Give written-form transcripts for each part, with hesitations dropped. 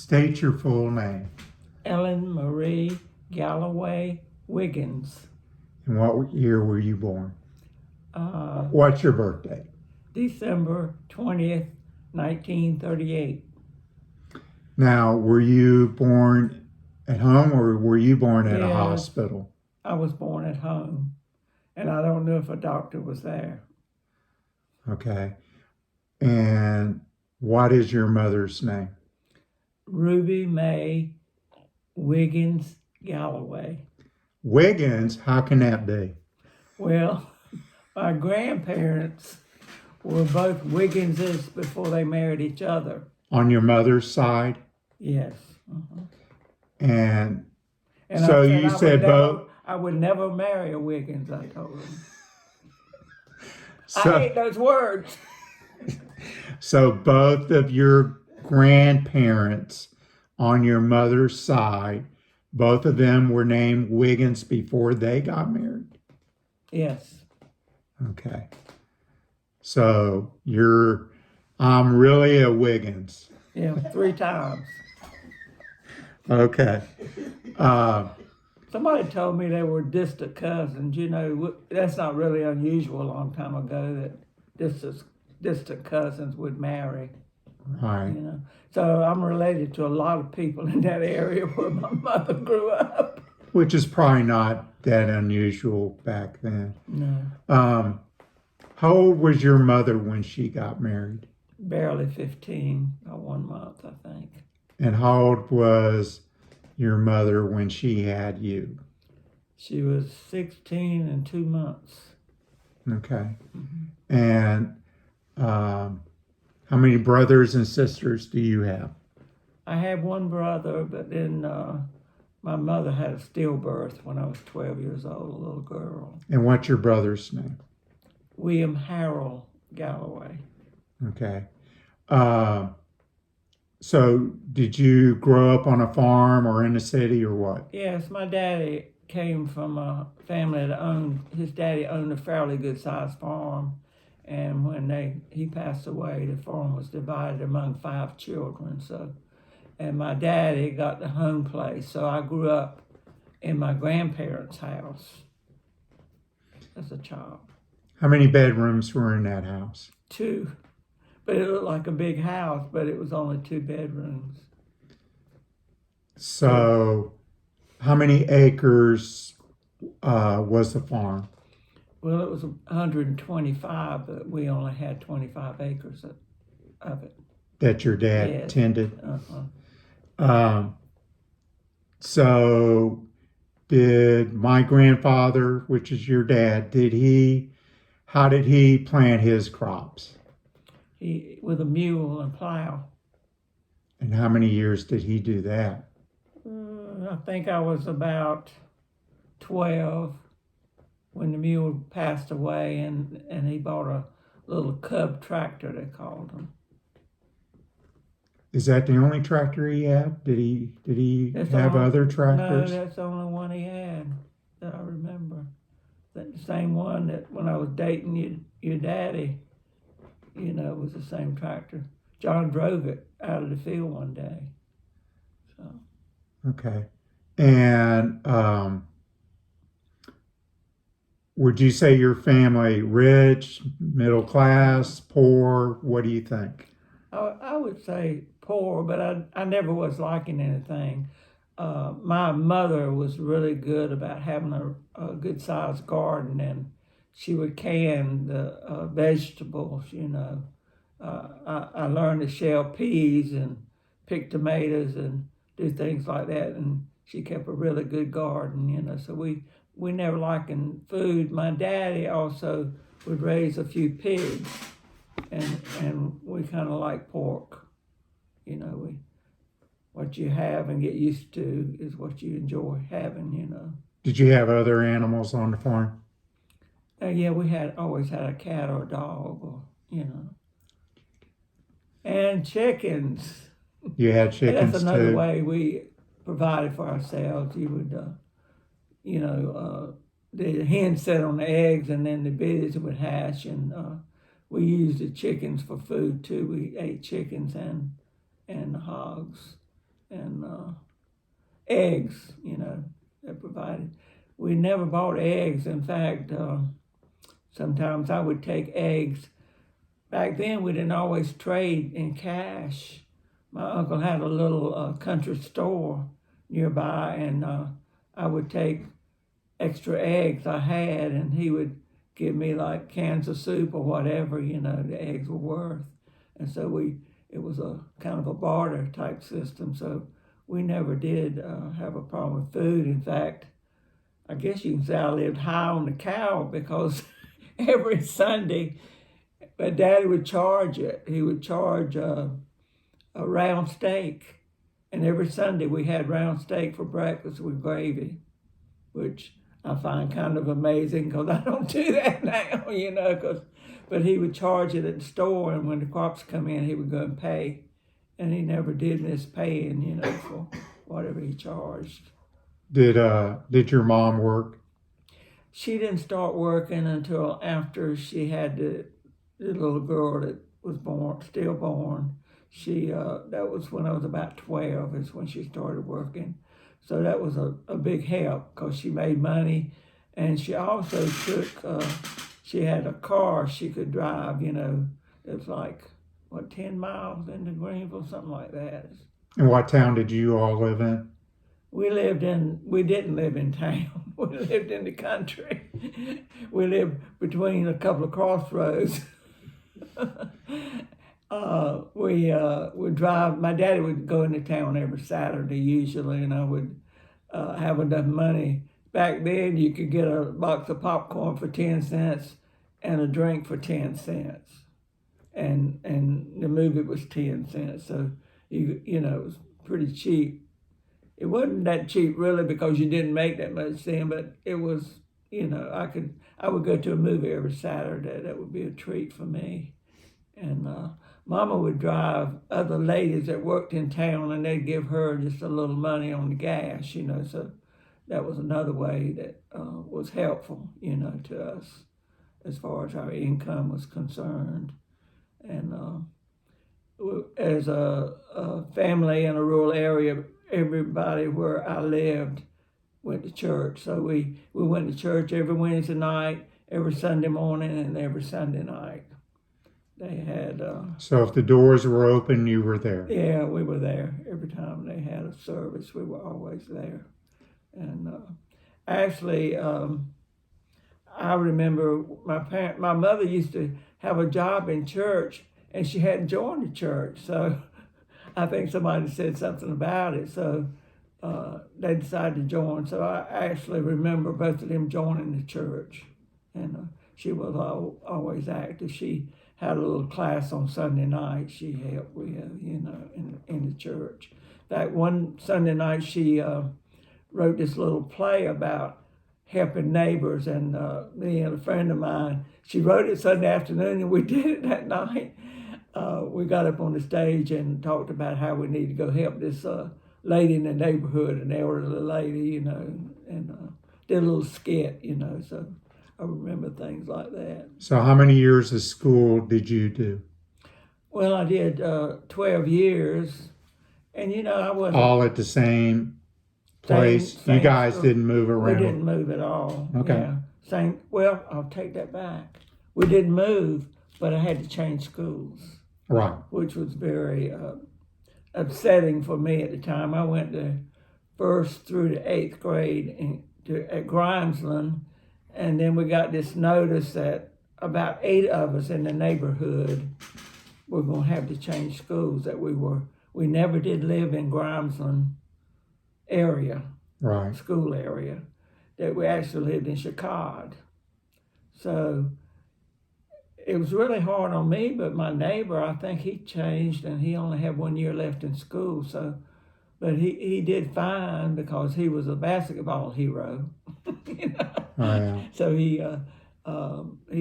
State your full name. Ellen Marie Galloway Wiggins. And what year were you born? Uh, What's your birthday? December 20th, 1938. Now, were you born at home or were you born at a Yes. hospital? I was born at home, and I don't know if a doctor was there. Okay. And what is your mother's name? Ruby Mae Wiggins Galloway. Wiggins? How can that be? Well, my grandparents were both Wigginses before they married each other. On your mother's side? Yes. Uh-huh. And So you said both? I would never marry a Wiggins, I told them. So, I hate those words. so both of your grandparents on your mother's side, both of them were named Wiggins before they got married? Yes. Okay. So I'm really a Wiggins. Yeah, 3 times. Okay. Somebody told me they were distant cousins. You know, that's not really unusual a long time ago that distant cousins would marry. Right. You know, so I'm related to a lot of people in that area where my mother grew up. Which is probably not that unusual back then. No. How old was your mother when she got married? Barely 15, or 1 month, I think. And how old was your mother when she had you? She was 16 and 2 months. Okay. Mm-hmm. And how many brothers and sisters do you have? I have one brother, but then my mother had a stillbirth when I was 12 years old, a little girl. And what's your brother's name? William Harold Galloway. Okay. So did you grow up on a farm or in a city or what? Yes, my daddy came from a family that his daddy owned a fairly good sized farm. And when he passed away, the farm was divided among 5 children. And my daddy got the home place. So I grew up in my grandparents' house as a child. How many bedrooms were in that house? 2. But it looked like a big house, but it was only 2 bedrooms. So how many acres was the farm? Well, it was 125, but we only had 25 acres of it. That your dad tended? Uh-huh. So did my grandfather, which is your dad, how did he plant his crops? With a mule and plow. And how many years did he do that? I think I was about 12 when the mule passed away, and he bought a little cub tractor, they called them. Is that the only tractor he had? Did he have other tractors? No, that's the only one he had that I remember. The same one that when I was dating your daddy, you know, it was the same tractor. John drove it out of the field one day. So. Okay. And would you say your family rich, middle class, poor? What do you think? I would say poor, but I never was liking anything. My mother was really good about having a good-sized garden, and she would can the vegetables, you know. I learned to shell peas and pick tomatoes and do things like that, and she kept a really good garden, you know. So we never liking food. My daddy also would raise a few pigs, and we kind of like pork, you know. What you have and get used to is what you enjoy having, you know. Did you have other animals on the farm? Yeah, we always had a cat or a dog, or, you know. And chickens. You had chickens That's another too? way we provided for ourselves. You would, you know, the hens set on the eggs, and then the biddies would hatch, and we used the chickens for food too. We ate chickens and hogs. and eggs, they provided. We never bought eggs. In fact, sometimes I would take eggs. Back then, we didn't always trade in cash. My uncle had a little country store nearby, and I would take extra eggs I had, and he would give me like cans of soup or whatever, the eggs were worth. And so it was a kind of a barter type system. So we never did have a problem with food. In fact, I guess you can say I lived high on the cow because every Sunday, my daddy would charge it. He would charge a round steak. And every Sunday we had round steak for breakfast with gravy, which I find kind of amazing because I don't do that now, but he would charge it at the store, and when the crops come in, he would go and pay. And he never did miss paying, for whatever he charged. Did your mom work? She didn't start working until after she had the little girl that was still born. That was when I was about 12 is when she started working. So that was a big help because she made money, and she also she had a car she could drive, it was like, 10 miles into Greenville, something like that. And what town did you all live in? We didn't live in town. We lived in the country. We lived between a couple of crossroads. We would drive. My daddy would go into town every Saturday usually, and I would have enough money. Back then, you could get a box of popcorn for 10 cents and a drink for 10 cents, and the movie was 10 cents. So it was pretty cheap. It wasn't that cheap really because you didn't make that much then, but it was. I would go to a movie every Saturday. That would be a treat for me, and. Mama would drive other ladies that worked in town, and they'd give her just a little money on the gas, so that was another way that was helpful, to us as far as our income was concerned. And as a family in a rural area, everybody where I lived went to church. So we went to church every Wednesday night, every Sunday morning, and every Sunday night. They had. So if the doors were open, you were there. Yeah, we were there every time they had a service. We were always there, and actually, I remember my mother used to have a job in church, and she hadn't joined the church. So I think somebody said something about it. So they decided to join. So I actually remember both of them joining the church, and she was always active. She had a little class on Sunday night she helped with, in the church. In fact, one Sunday night she wrote this little play about helping neighbors, and me and a friend of mine, she wrote it Sunday afternoon, and we did it that night. We got up on the stage and talked about how we need to go help this lady in the neighborhood, an elderly lady, and did a little skit, so I remember things like that. So how many years of school did you do? Well, I did 12 years, and I wasn't... All at the same place? Same you guys school. didn't move around? We didn't move at all. Okay. Yeah. Well, I'll take that back. We didn't move, but I had to change schools. Right. Which was very upsetting for me at the time. I went to 1st through to 8th grade at Grimesland, and then we got this notice that about 8 of us in the neighborhood were going to have to change schools. That we never did live in Grimesland area, right, school area. That we actually lived in Chicago. So it was really hard on me, but my neighbor, I think he changed, and he only had 1 year left in school. So, but he did fine because he was a basketball hero. Oh, yeah. So he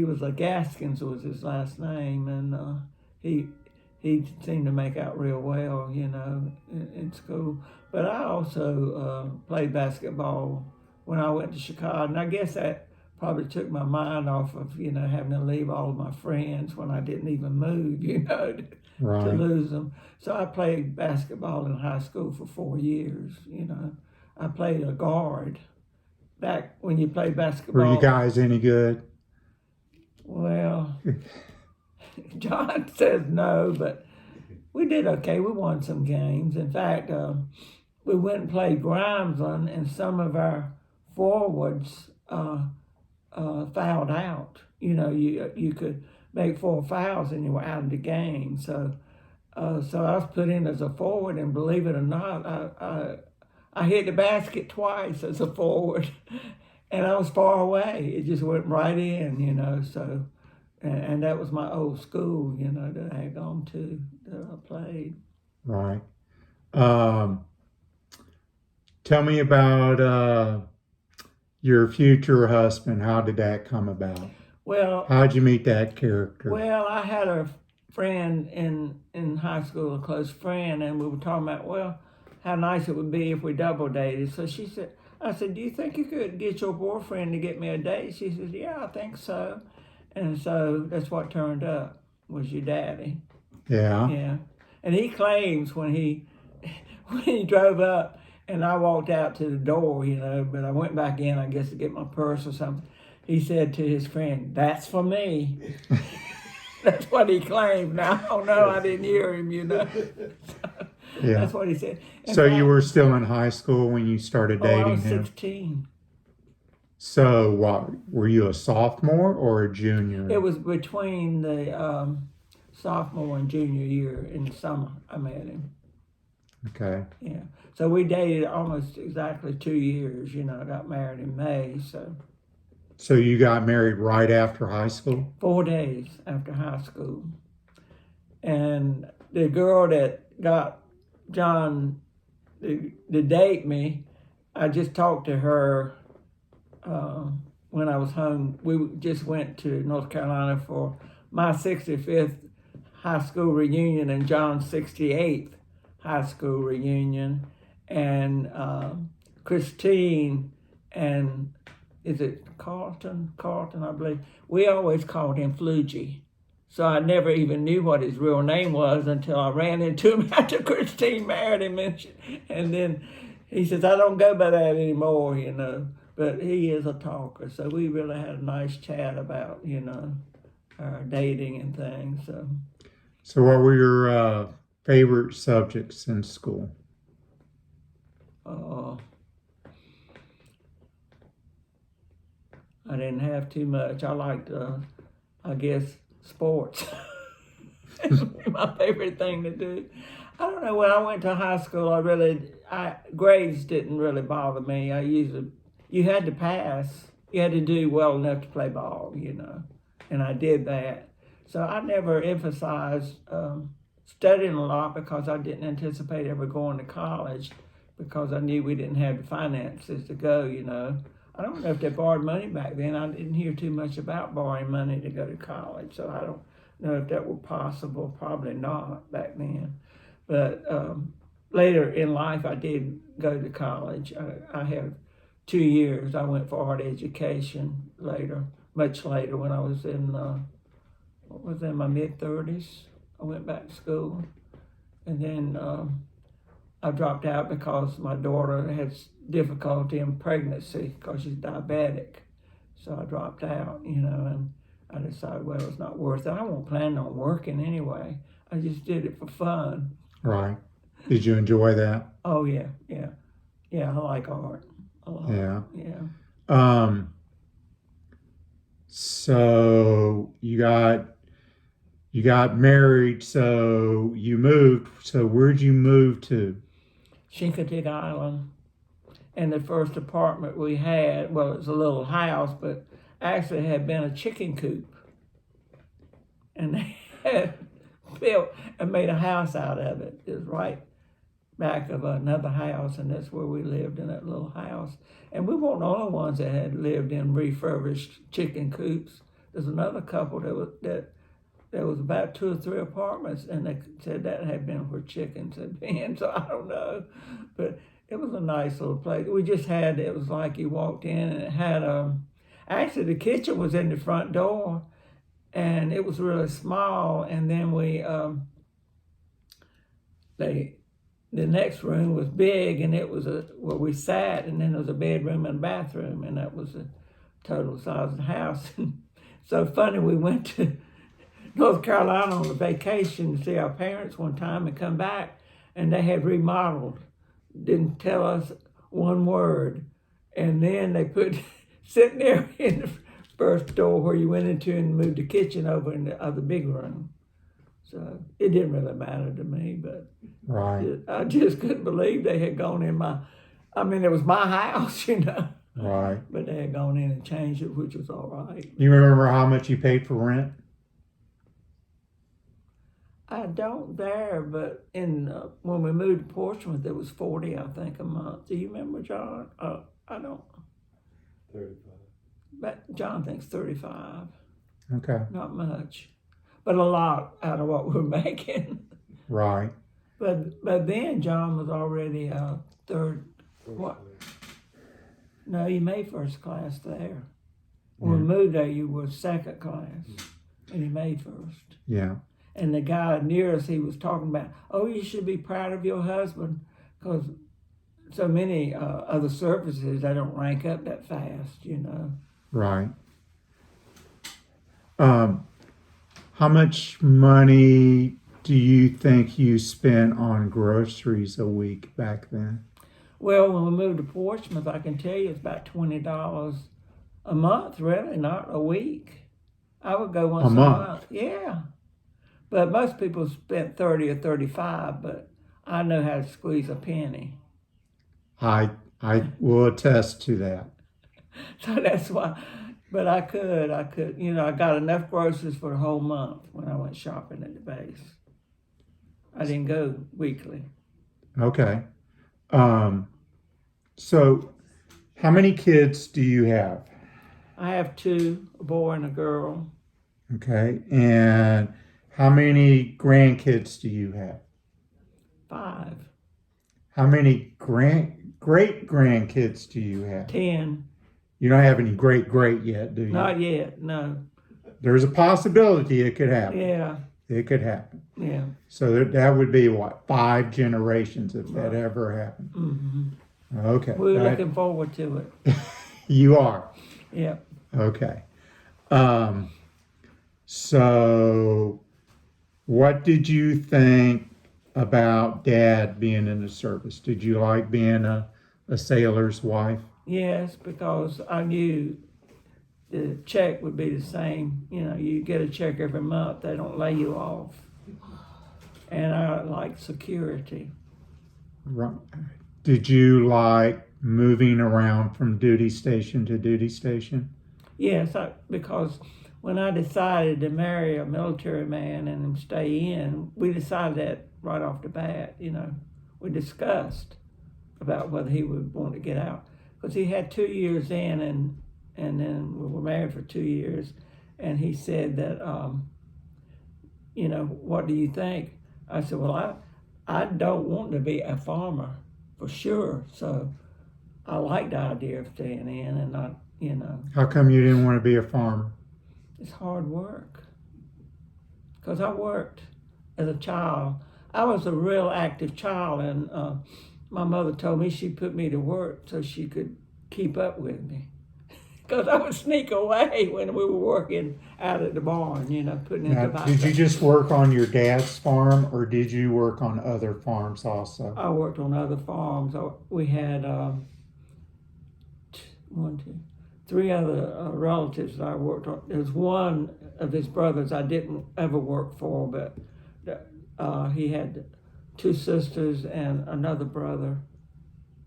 was a Gaskins was his last name, and he seemed to make out real well, in school. But I also played basketball when I went to Chicago, and I guess that probably took my mind off of, having to leave all of my friends when I didn't even move, to Right. lose them. So I played basketball in high school for 4 years, I played a guard. Back when you played Were you basketball, guys any good? well, John says no, but we did okay. We won some games. In fact, we went and played Grimesland, and some of our forwards fouled out. You could make 4 fouls and you were out of the game. So I was put in as a forward, and believe it or not, I hit the basket twice as a forward, and I was far away. It just went right in. So. And that was my old school, that I had gone to, that I played. Right. Tell me about your future husband. How did that come about? Well, How'd you meet that character? well, I had a friend in high school, a close friend, and we were talking about, well, how nice it would be if we double dated. So I said, do you think you could get your boyfriend to get me a date? She says, yeah, I think so. And so that's what turned up, was your daddy. Yeah. Yeah. And he claims when he drove up and I walked out to the door, but I went back in, I guess, to get my purse or something. He said to his friend, "That's for me." That's what he claimed. Now, I don't know, I didn't hear him, Yeah. That's what he said. So you were still in high school when you started dating I was him? 16. So what, were you a sophomore or a junior? It was between the sophomore and junior year in the summer I met him. Okay. Yeah. So we dated almost exactly 2 years. I got married in May. So you got married right after high school? 4 days after high school. And the girl that got John to date me, I just talked to her when I was home. We just went to North Carolina for my 65th high school reunion and John's 68th high school reunion. And Christine and, is it Carlton, I believe. We always called him Flugie. So I never even knew what his real name was until I ran into him after Christine married him. And then he says, I don't go by that anymore, But he is a talker. So we really had a nice chat about, our dating and things. So what were your favorite subjects in school? I didn't have too much. I liked, I guess, sports. My favorite thing to do. I don't know, when I went to high school, grades didn't really bother me. You had to pass. You had to do well enough to play ball, and I did that. So I never emphasized studying a lot because I didn't anticipate ever going to college because I knew we didn't have the finances to go, I don't know if they borrowed money back then. I didn't hear too much about borrowing money to go to college, so I don't know if that was possible. Probably not back then. But later in life, I did go to college. I have 2 years. I went for art education later, much later when I was in my mid-30s. I went back to school. And then I dropped out because my daughter had difficulty in pregnancy because she's diabetic. So I dropped out, and I decided, well, it's not worth it. I wasn't planning on working anyway. I just did it for fun. Right. Did you enjoy that? Oh, yeah. Yeah, I like art a lot. Yeah. Yeah. So you got married, so you moved. So where'd you move to? Chincoteague Island. And the first apartment we had, well, it was a little house, but actually it had been a chicken coop. And they had built and made a house out of it. It was right back of another house, and that's where we lived, in that little house. And we weren't the only ones that had lived in refurbished chicken coops. There's another couple that there was about 2 or 3 apartments, and they said that had been where chickens had been, so I don't know. But it was a nice little place. It was like you walked in and it had Actually, the kitchen was in the front door, and it was really small. And then the next room was big, and it was where we sat, and then there was a bedroom and a bathroom, and that was the total size of the house. So funny, we went to North Carolina on a vacation to see our parents one time and come back, and they had remodeled. Didn't tell us one word. And then they put sitting there in the first door where you went into and moved the kitchen over in the other big room. So it didn't really matter to me, but Right. I just couldn't believe they had gone in it was my house, Right. but they had gone in and changed it, which was all right. You remember how much you paid for rent? I don't there, but when we moved to Portsmouth, it was 40, I think, a month. Do you remember, John? I don't. 35. But John thinks 35. Okay. Not much, but a lot out of what we're making. Right. But then John was already third. What? No, you made first class there. When we moved there, you were second class, and he made first. Yeah. And the guy near us, he was talking about, oh, you should be proud of your husband, because so many other services, they don't rank up that fast, Right. How much money do you think you spent on groceries a week back then? Well, when we moved to Portsmouth, I can tell you it's about $20 a month, really, not a week. I would go once a month. Yeah. But most people spent 30 or 35, but I know how to squeeze a penny. I will attest to that. So that's why, but I could, I got enough groceries for the whole month when I went shopping at the base. I didn't go weekly. Okay. So how many kids do you have? I have two, a boy and a girl. Okay. And how many grandkids do you have? 5. How many great grandkids do you have? 10. You don't have any great yet, do you? Not yet, no. There's a possibility it could happen. Yeah, It could happen. yeah. So that would be what, 5 generations if that Right. ever happened. Mm-hmm. Okay. We're looking forward to it. You are. Yeah. Okay. So what did you think about Dad being in the service? Did you like being a sailor's wife? Yes, because I knew the check would be the same. You get a check every month. They don't lay you off. And I like security. Right. Did you like moving around from duty station to duty station? Yes, because when I decided to marry a military man and stay in, we decided that right off the bat. We discussed about whether he would want to get out, because he had 2 years in, and then we were married for 2 years, and he said that, what do you think? I said, well, I don't want to be a farmer for sure, so I like the idea of staying in and not, How come you didn't want to be a farmer? it's hard work. Because I worked as a child. I was a real active child, and my mother told me she put me to work so she could keep up with me. Because I would sneak away when we were working out at the barn, putting in Now, tobacco. did you just work on your dad's farm, or did you work on other farms also? I worked on other farms. We had 3 other relatives that I worked on. There's one of his brothers I didn't ever work for, but he had 2 sisters and another brother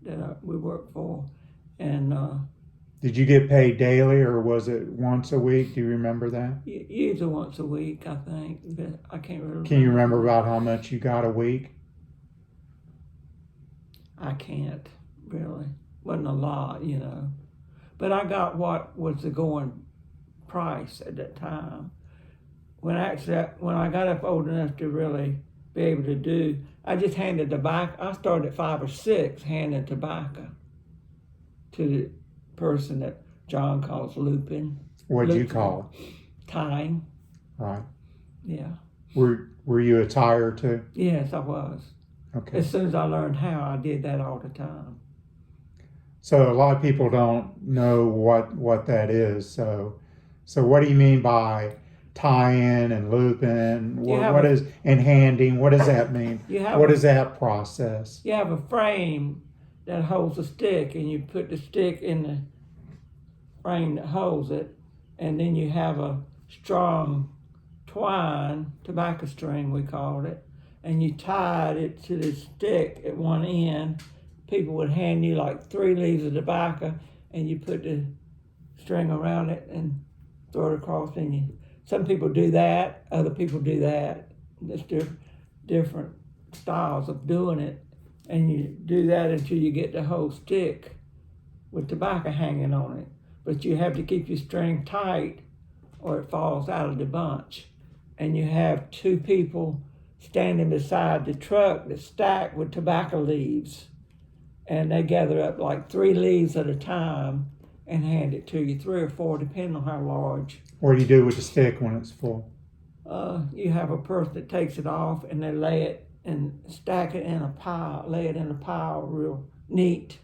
that we worked for. And Did you get paid daily, or was it once a week? Do you remember that? usually once a week, I think. But I can't remember. Can you remember about how much you got a week? I can't, really. Wasn't a lot, But I got what was the going price at that time. When I got up old enough to really be able to do, I just handed tobacco. I started at 5 or 6 handing tobacco to the person that John calls looping. What'd you Looping. call Tying. it? Right. Yeah. Were you a tyer too? Yes, I was. Okay. As soon as I learned how, I did that all the time. So a lot of people don't know what that is. So what do you mean by tie-in and looping? What is and handing? What does that mean? What is that process? You have a frame that holds a stick, and you put the stick in the frame that holds it, and then you have a strong twine, tobacco string we called it, and you tied it to the stick at one end. People would hand you like 3 leaves of tobacco, and you put the string around it and throw it across. And some people do that, other people do that. There's different styles of doing it, and you do that until you get the whole stick with tobacco hanging on it. But you have to keep your string tight, or it falls out of the bunch. And you have 2 people standing beside the truck that's stacked with tobacco leaves. And they gather up like 3 leaves at a time and hand it to you, 3 or 4, depending on how large. What do you do with the stick when it's full? You have a person that takes it off, and they lay it and stack it in a pile, lay it in a pile real neat.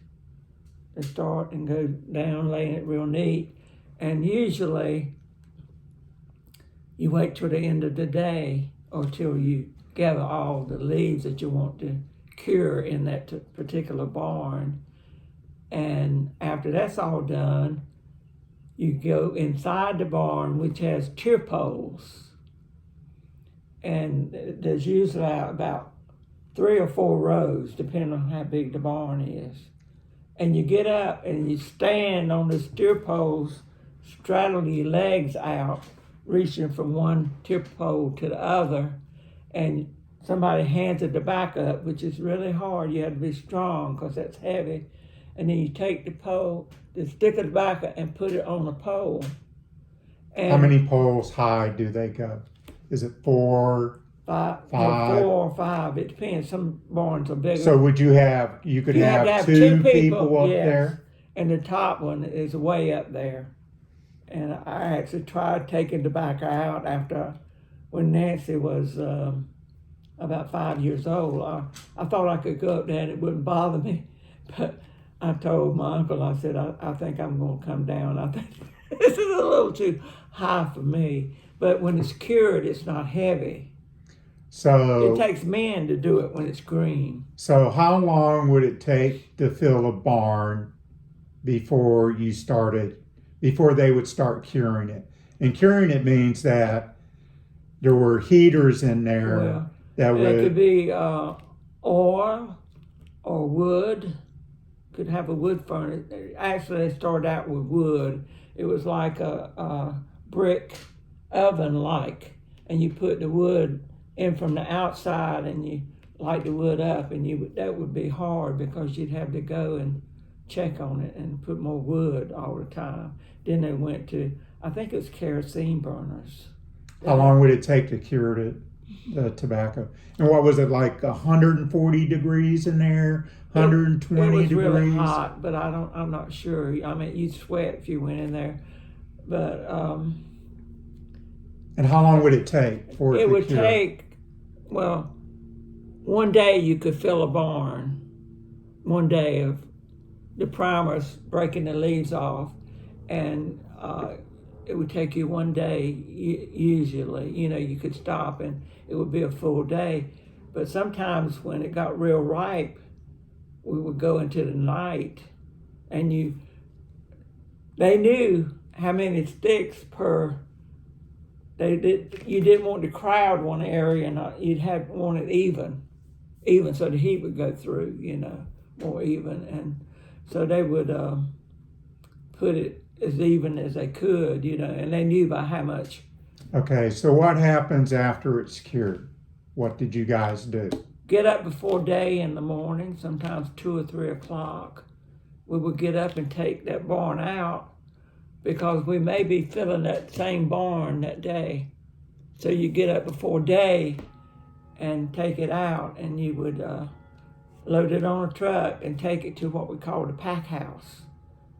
They start and go down, laying it real neat. And usually you wait till the end of the day or till you gather all the leaves that you want to cure in that particular barn. And after that's all done, you go inside the barn, which has tier poles. And there's usually about 3 or 4 rows, depending on how big the barn is. And you get up and you stand on the tier poles, straddle your legs out, reaching from one tier pole to the other, and somebody hands the tobacco up, which is really hard. You have to be strong because that's heavy. And then you take the stick of tobacco, and put it on the pole. And how many poles high do they go? Is it 4, 5? 5? 4 or 5. It depends. Some barns are bigger. So you could have 2 people up there? And the top one is way up there. And I actually tried taking tobacco out when Nancy was about 5 years old. I thought I could go up there and it wouldn't bother me. But I told my uncle, I said, I think I'm going to come down. I think this is a little too high for me. But when it's cured, it's not heavy. So it takes men to do it when it's green. So how long would it take to fill a barn before they would start curing it? And curing it means that there were heaters in there it could be oil or wood. Could have a wood furnace. Actually, they started out with wood. It was like a brick oven-like, and you put the wood in from the outside, and you light the wood up, and that would be hard because you'd have to go and check on it and put more wood all the time. Then they went to, I think it was kerosene burners. How long would it take to cure the tobacco? And what was it, like 140 degrees in there? 120 degrees? It was really hot, but I'm not sure. I mean, you'd sweat if you went in there. But and how long would it take for it to cure? It would take, well, one day you could fill a barn. One day of the primers breaking the leaves off, and it would take you one day usually. You could stop and it would be a full day. But sometimes when it got real ripe, we would go into the night, and they knew how many sticks per. You didn't want to crowd one area, and you'd want it even, so the heat would go through, more even, and so they would put it as even as they could, and they knew by how much. Okay, so what happens after it's cured? What did you guys do? Get up before day in the morning, sometimes 2 or 3 o'clock. We would get up and take that barn out, because we may be filling that same barn that day. So you get up before day and take it out, and you would load it on a truck and take it to what we call the pack house.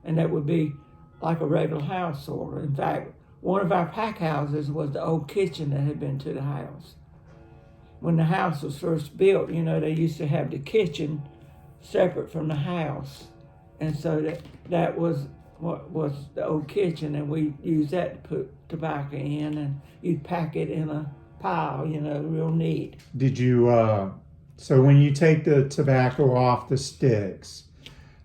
And that would be like a regular house, sort of. In fact, one of our pack houses was the old kitchen that had been to the house. When the house was first built, they used to have the kitchen separate from the house. And so that was what was the old kitchen, and we used that to put tobacco in, and you'd pack it in a pile, real neat. Did you, so when you take the tobacco off the sticks,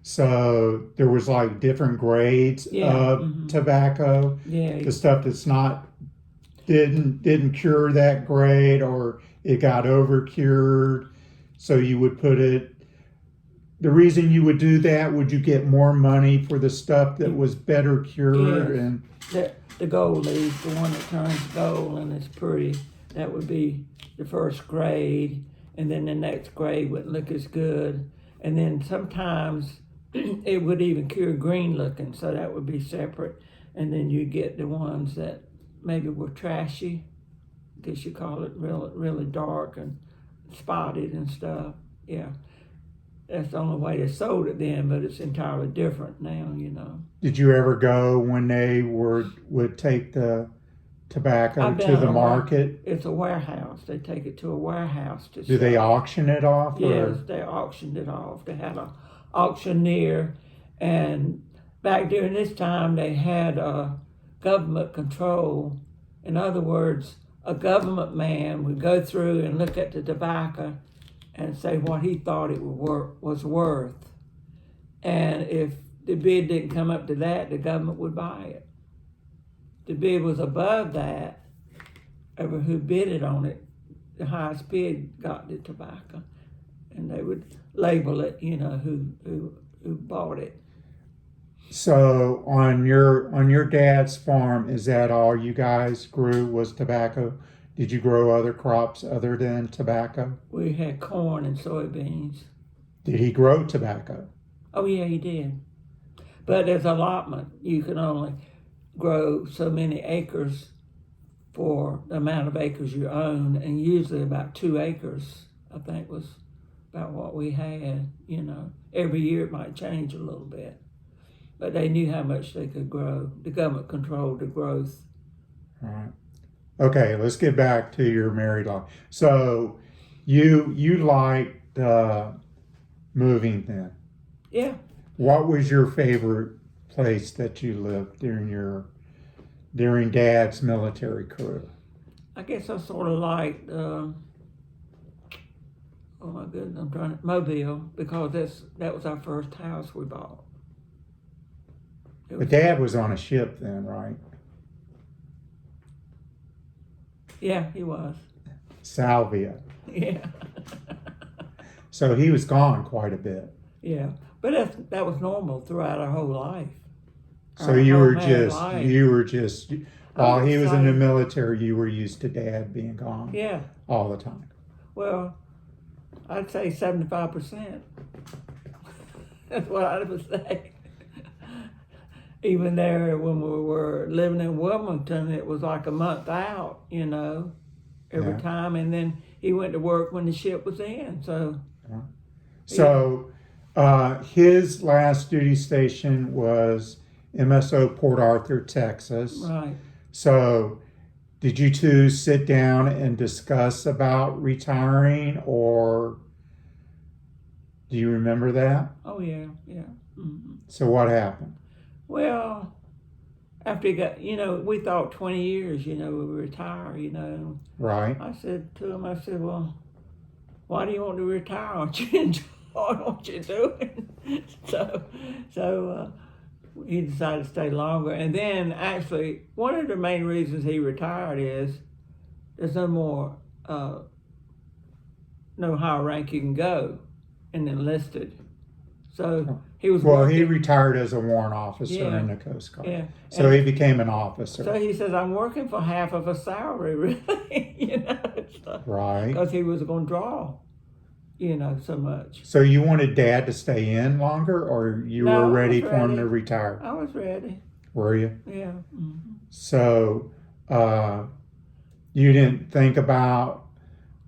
so there was like different grades of tobacco? Yeah. The stuff that's didn't cure that grade, or it got over cured, so you would put it. The reason you would do that, would you get more money for the stuff that was better cured? Yes. And the gold leaf, the one that turns gold and it's pretty, that would be the first grade, and then the next grade wouldn't look as good, and then sometimes it would even cure green looking, so that would be separate, and then you get the ones that maybe were trashy, I guess you call it, really dark and spotted and stuff. Yeah. That's the only way they sold it then, but it's entirely different now, Did you ever go when they would take the tobacco to the market? It's a warehouse. They take it to a warehouse to Do they auction it off? Yes, they auctioned it off. They had an auctioneer, and back during this time they had government control. In other words, a government man would go through and look at the tobacco and say what he thought it was worth. And if the bid didn't come up to that, the government would buy it. The bid was above that, over who bidded on it, the highest bid got the tobacco. And they would label it, who bought it. So on your dad's farm, is that all you guys grew was tobacco? Did you grow other crops other than tobacco? We had corn and soybeans. Did he grow tobacco? Oh yeah, he did. But there's allotment. You can only grow so many acres for the amount of acres you own, and usually about 2 acres, I think, was about what we had. Every year it might change a little bit, but they knew how much they could grow. The government controlled the growth. All right. Okay, let's get back to your married life. So you liked moving then? Yeah. What was your favorite place that you lived during Dad's military career? I guess I sort of liked, oh my goodness, Mobile, because that was our first house we bought. But Dad was on a ship then, right? Yeah, he was. Salvia. Yeah. So he was gone quite a bit. Yeah, but that was normal throughout our whole life. So you were just while he was in the military, you were used to Dad being gone. Yeah. All the time. Well, I'd say 75%. That's what I would say. Even there, when we were living in Wilmington, it was like a month out, every time. And then he went to work when the ship was in. So his last duty station was MSO Port Arthur, Texas. Right. So did you two sit down and discuss about retiring, or do you remember that? Oh, yeah, yeah. Mm-hmm. So what happened? Well, after he got, we thought 20 years, we would retire, Right. I said to him, well, why do you want to retire? Aren't you enjoying what you're doing? So he decided to stay longer. And then actually, one of the main reasons he retired is there's no more, no higher rank you can go in enlisted. So he was he retired as a warrant officer in the Coast Guard. Yeah. So he became an officer. So he says, I'm working for half of a salary, really, Right. Because he was going to draw, so much. So you wanted Dad to stay in longer, or you were ready for him to retire? I was ready. Were you? Yeah. Mm-hmm. So you didn't think about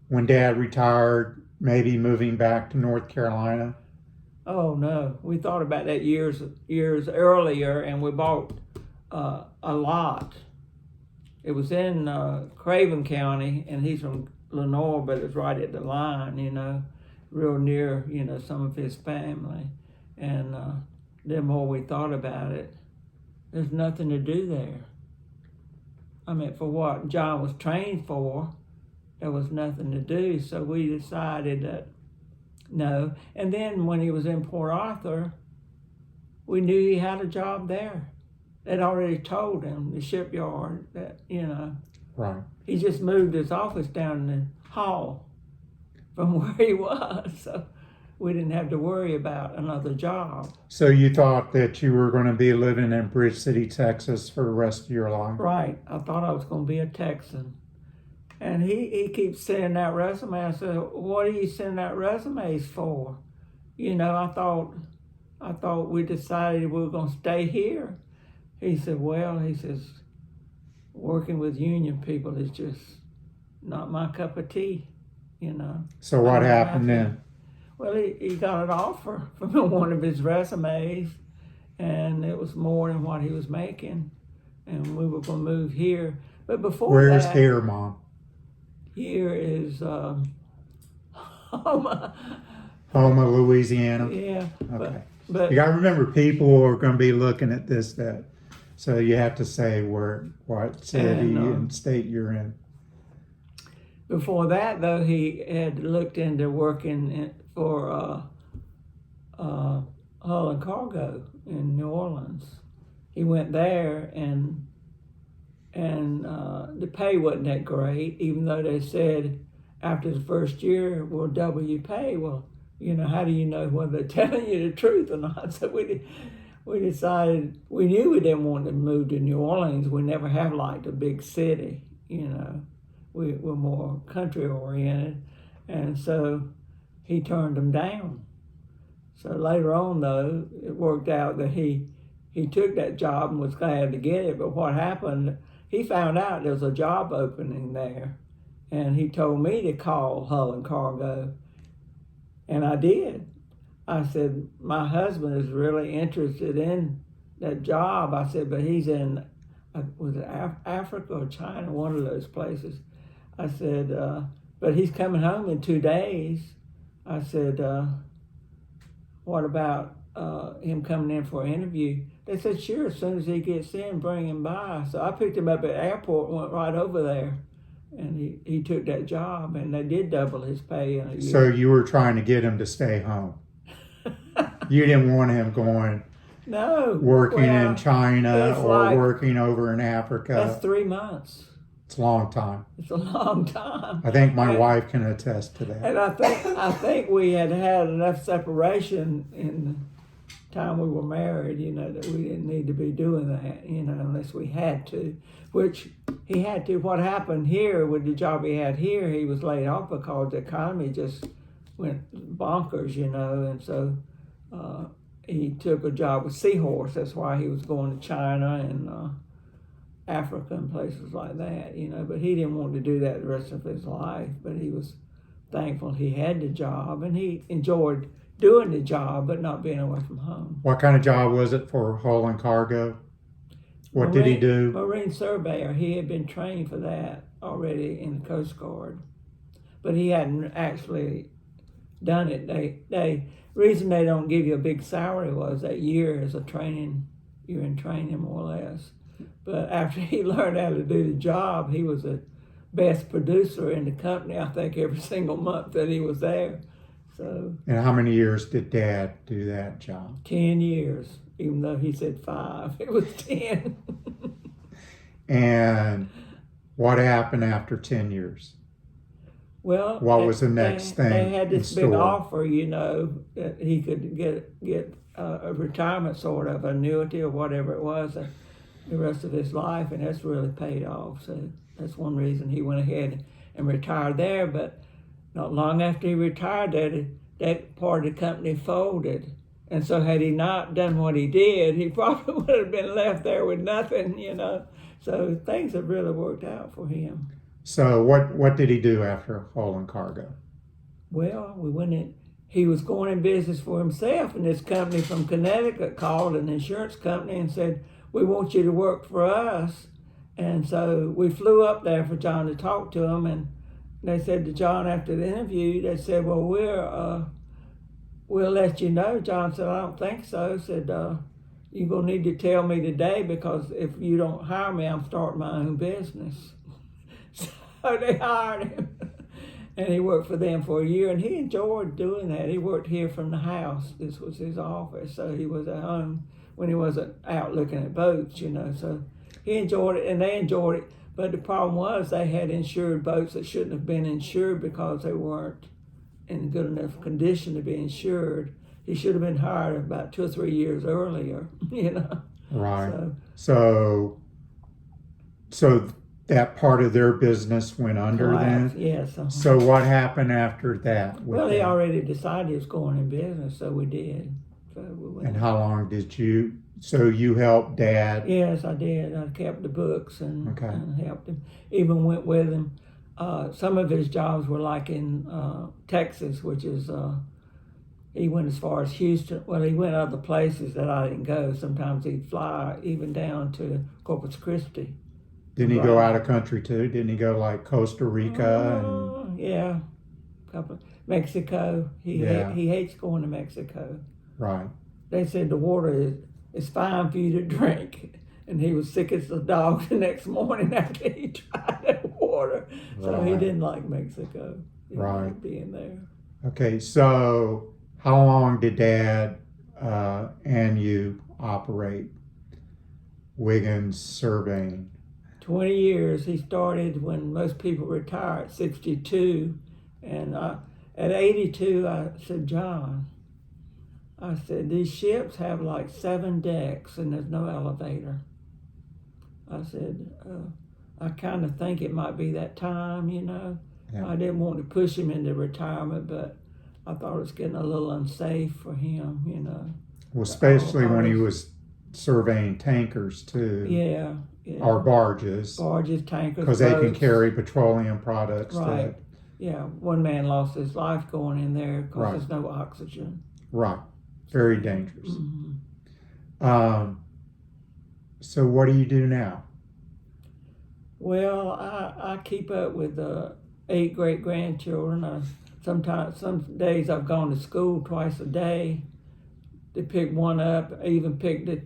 when Dad retired maybe moving back to North Carolina? Oh no, we thought about that years earlier, and we bought a lot. It was in Craven County, and he's from Lenore, but it's right at the line, real near, some of his family. And the more we thought about it, there's nothing to do there. I mean, for what John was trained for, there was nothing to do. So we decided that no. And then when he was in Port Arthur, we knew he had a job there. They'd already told him, the shipyard, that, Right. he just moved his office down the hall from where he was. So we didn't have to worry about another job. So you thought that you were going to be living in Bridge City, Texas for the rest of your life? Right. I thought I was going to be a Texan. And he keeps sending out resumes. I said, what are you sending out resumes for? I thought we decided we were going to stay here. He said, well, he says, working with union people is just not my cup of tea, So what happened then? Well, he got an offer from one of his resumes, and it was more than what he was making, and we were going to move here. But before Where's that, here, Mom? here is Houma, Louisiana? yeah. Okay. But You got to remember, people are going to be looking at this, that. So you have to say what city and state you're in. before that, though, he had looked into working for Hull and Cargo in New Orleans. He went there, and the pay wasn't that great, even though they said after the first year, we'll double your pay. Well, how do you know whether they're telling you the truth or not? So we decided, we knew we didn't want to move to New Orleans. We never have liked a big city, we're more country oriented. And so he turned them down. So later on, though, it worked out that he took that job and was glad to get it. But what happened, he found out there was a job opening there. And he told me to call Hull and Cargo. And I did. I said, my husband is really interested in that job. I said, but he's in, was it Africa or China, one of those places. I said, but he's coming home in 2 days. I said, what about him coming in for an interview? They said, sure, as soon as he gets in, bring him by. So I picked him up at the airport and went right over there. And he took that job, and they did double his pay in a year. So you were trying to get him to stay home. You didn't want him going working in China or working over in Africa. That's 3 months. It's a long time. It's a long time. I think my wife can attest to that. And I think we had enough separation in the time we were married, that we didn't need to be doing that, unless we had to, which he had to. What happened here with the job he had here, he was laid off because the economy just went bonkers, and so he took a job with Seahorse. That's why he was going to China and Africa and places like that, but he didn't want to do that the rest of his life. But he was thankful he had the job, and he enjoyed doing the job, but not being away from home. What kind of job was it for Hull and Cargo? What did he do? Marine surveyor. He had been trained for that already in the Coast Guard, but he hadn't actually done it. They reason they don't give you a big salary was that year as a training. You're in training more or less. But after he learned how to do the job, he was the best producer in the company, I think, every single month that he was there. So. And how many years did Dad do that job? 10 years, even though he said 5. It was 10. And what happened after 10 years? Well, what was the next thing? They had this big offer, that he could get a retirement sort of annuity or whatever it was the rest of his life, and that's really paid off. So that's one reason he went ahead and retired there. But not long after he retired, that part of the company folded. And so had he not done what he did, he probably would have been left there with nothing, So things have really worked out for him. So what did he do after Hull and Cargo? Well, we went in. he was going in business for himself, and this company from Connecticut called, an insurance company, and said, "We want you to work for us." And so we flew up there for John to talk to him, and they said to John after the interview, they said, "Well, we'll let you know." John said, "I don't think so." Said, "You're going to need to tell me today, because if you don't hire me, I'm starting my own business." So they hired him. And he worked for them for a year, and he enjoyed doing that. He worked here from the house. This was his office, so he was at home when he wasn't out looking at boats, So he enjoyed it, and they enjoyed it. But the problem was they had insured boats that shouldn't have been insured because they weren't in good enough condition to be insured. He should have been hired about 2 or 3 years earlier, Right. So that part of their business went under collapsed, then? yes. So what happened after that? Well, he already decided he was going in business, so we did. So we went. And how long did you? So you helped Dad? Yes, I did. I kept the books and Okay. helped him. Even went with him. Some of his jobs were like in Texas, which is he went as far as Houston. Well, he went other places that I didn't go. Sometimes he'd fly even down to Corpus Christi. Didn't he go out of country too? Didn't he go like Costa Rica? Yeah, couple. Mexico. He hates going to Mexico. Right. They said the water is fine for you to drink, and he was sick as a dog the next morning after he tried that water. So he didn't like Mexico. He didn't like being there. Okay, so how long did Dad and you operate Wiggins Surveying? 20 years. He started when most people retire at 62. And at 82, I said, "John," I said, "these ships have like 7 decks and there's no elevator." I said, "I kind of think it might be that time, Yeah. I didn't want to push him into retirement, but I thought it was getting a little unsafe for him, Well, especially when he was surveying tankers too. Yeah. Or barges. Barges, tankers, because they can carry petroleum products. Right. Yeah. One man lost his life going in there because there's no oxygen. Right. Very dangerous. Mm-hmm. So what do you do now? Well, I keep up with 8 great-grandchildren. Sometimes, some days I've gone to school twice a day to pick one up. I even picked the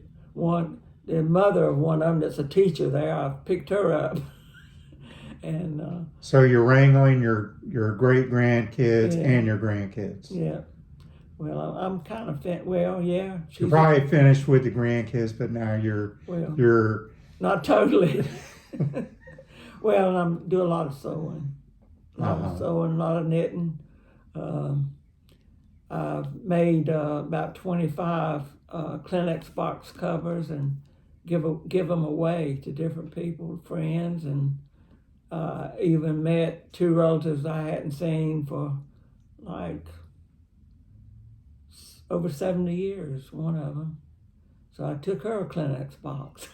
mother of one of them that's a teacher there. I picked her up. And so you're wrangling your great-grandkids and your grandkids. Yeah. Well, I'm kind of yeah. You're probably finished with the grandkids, but now you're not totally. Well, I'm do a lot of sewing, a lot of knitting. I've made about 25 Kleenex box covers and give them away to different people, friends, and even met 2 relatives I hadn't seen for like over 70 years, one of them. So I took her a Kleenex box.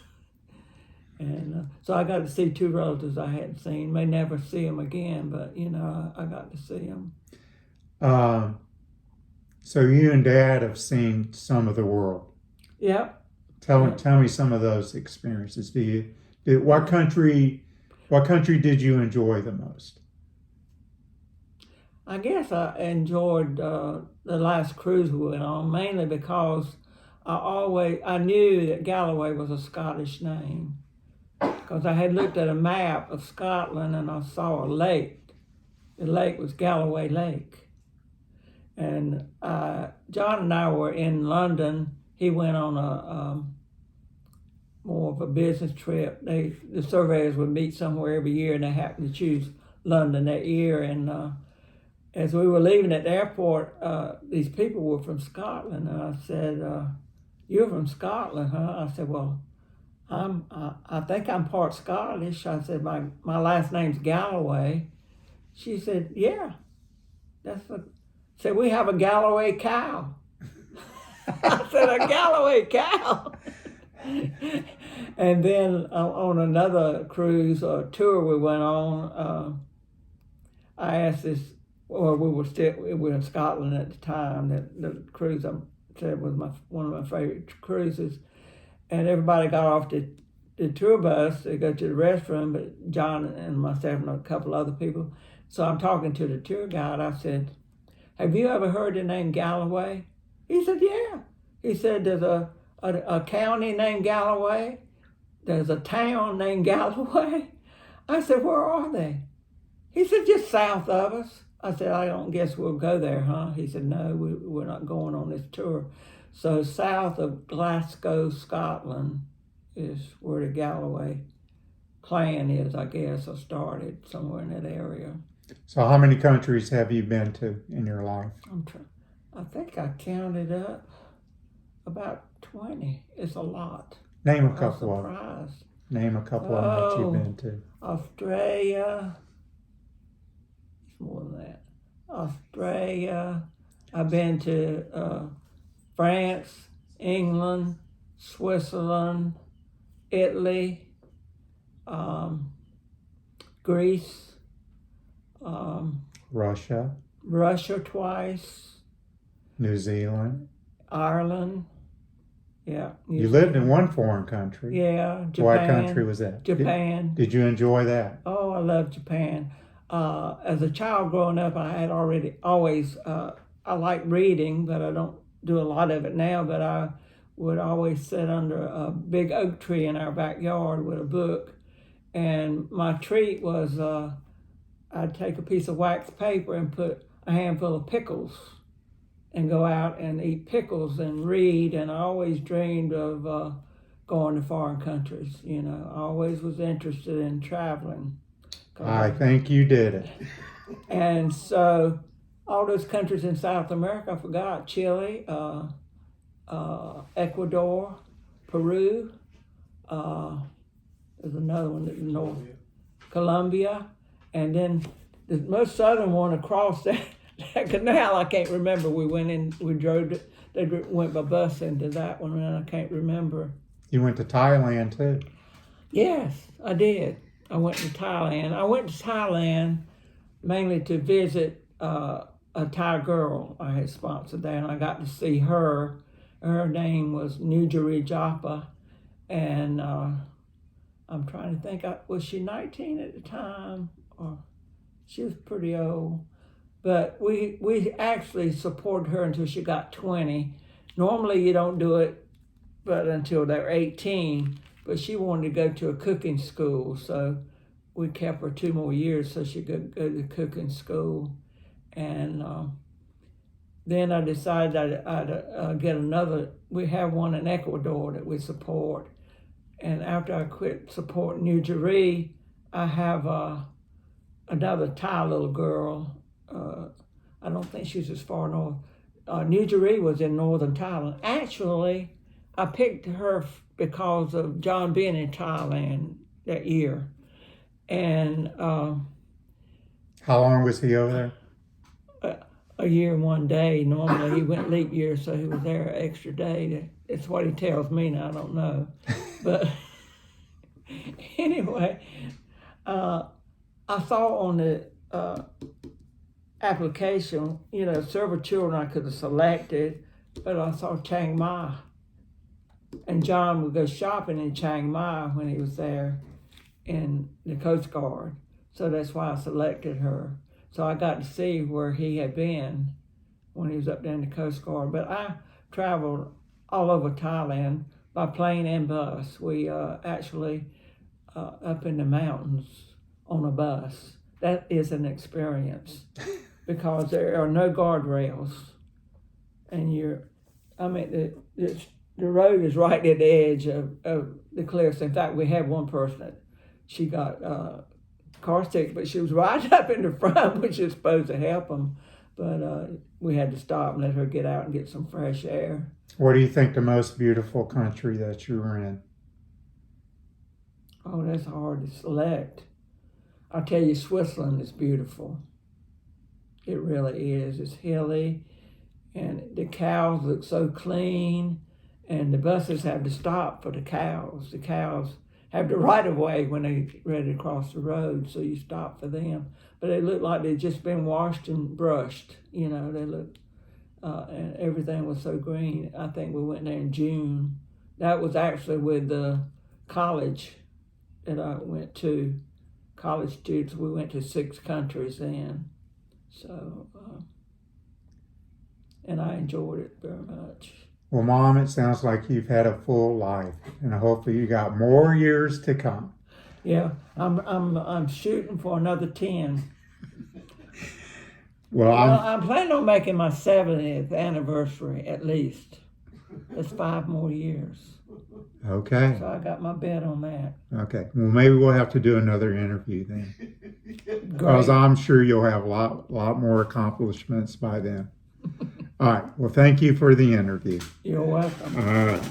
And so I got to see 2 relatives I hadn't seen. May never see them again, but, I got to see them. So you and Dad have seen some of the world. Yep. Tell me some of those experiences. What country did you enjoy the most? I guess I enjoyed the last cruise we went on, mainly because I knew that Galloway was a Scottish name, because I had looked at a map of Scotland and I saw a lake. The lake was Galloway Lake. And John and I were in London. He went on a more of a business trip. The surveyors would meet somewhere every year, and they happened to choose London that year. And as we were leaving at the airport, these people were from Scotland, and I said, "You're from Scotland, huh?" I said, "Well, I think I'm part Scottish." I said, my last name's Galloway." She said, "Yeah, said, we have a Galloway cow." I said, "A Galloway cow?" And then on another cruise or tour we went on, I asked well, we were in Scotland at the time. That the cruise I said was one of my favorite cruises, and everybody got off the tour bus to go to the restroom, but John and myself and a couple other people. So I'm talking to the tour guide. I said, "Have you ever heard the name Galloway?" He said, "Yeah." He said, "There's a county named Galloway. There's a town named Galloway." I said, "Where are they?" He said, "Just south of us." I said, "I don't guess we'll go there, huh?" He said, "No, we're not going on this tour." So south of Glasgow, Scotland is where the Galloway clan is, I guess, or started somewhere in that area. So how many countries have you been to in your life? I think I counted up about 20. It's a lot. Name a I'm couple of them. surprised. Name a couple of them that you've been to. Australia. It's more than that. Australia. I've been to France, England, Switzerland, Italy, Greece, Russia twice, New Zealand, Ireland. Yeah. You lived in one foreign country. Yeah, Japan. What country was that? Japan. Did you enjoy that? Oh, I love Japan. As a child growing up, I had always, I like reading, but I don't do a lot of it now, but I would always sit under a big oak tree in our backyard with a book. And my treat was I'd take a piece of wax paper and put a handful of pickles and go out and eat pickles and read. And I always dreamed of going to foreign countries. You know, I always was interested in traveling. I think you did it. And so all those countries in South America, I forgot, Chile, Ecuador, Peru, there's another one that's north, Colombia, and then the most southern one across that canal, I can't remember. We went by bus into that one, and I can't remember. You went to Thailand too? Yes, I did. I went to Thailand. I went to Thailand mainly to visit a Thai girl I had sponsored there, and I got to see her. Her name was Nujari Japa, and I'm trying to think, was she 19 at the time? Or she was pretty old. But we actually supported her until she got 20. Normally you don't do it but until they're 18, but she wanted to go to a cooking school, so we kept her 2 more years so she could go to cooking school. And then I decided I'd get another. We have one in Ecuador that we support. And after I quit supporting Nujari, I have another Thai little girl. I don't think she's as far north. Nujari was in northern Thailand. Actually, I picked her because of John being in Thailand that year. And how long was he over there? A year and 1 day. Normally he went leap year, so he was there an extra day. That's what he tells me now, I don't know. But anyway, I saw on the application, several children I could have selected, but I saw Chiang Mai. And John would go shopping in Chiang Mai when he was there in the Coast Guard. So that's why I selected her. So I got to see where he had been when he was up there in the Coast Guard. But I traveled all over Thailand by plane and bus. We actually up in the mountains on a bus. That is an experience because there are no guardrails. And the road is right at the edge of the cliffs. In fact, we had one person that she got car sick, but she was right up in the front, which is supposed to help them. But we had to stop and let her get out and get some fresh air. What do you think the most beautiful country that you were in? Oh, that's hard to select. I'll tell you, Switzerland is beautiful. It really is. It's hilly, and the cows look so clean, and the buses have to stop for the cows. The cows have the right of way when they ready to cross the road, so you stop for them. But they looked like they'd just been washed and brushed. You know, they looked, and everything was so green. I think we went there in June. That was actually with the college that I went to. College students. We went to 6 countries then. So, and I enjoyed it very much. Well, Mom, it sounds like you've had a full life, and hopefully you got more years to come. Yeah, I'm shooting for another 10. Well, I'm planning on making my 70th anniversary at least. That's 5 more years. Okay. So I got my bet on that. Okay. Well, maybe we'll have to do another interview then, because Great. I'm sure you'll have a lot more accomplishments by then. All right. Well, thank you for the interview. You're welcome. All right.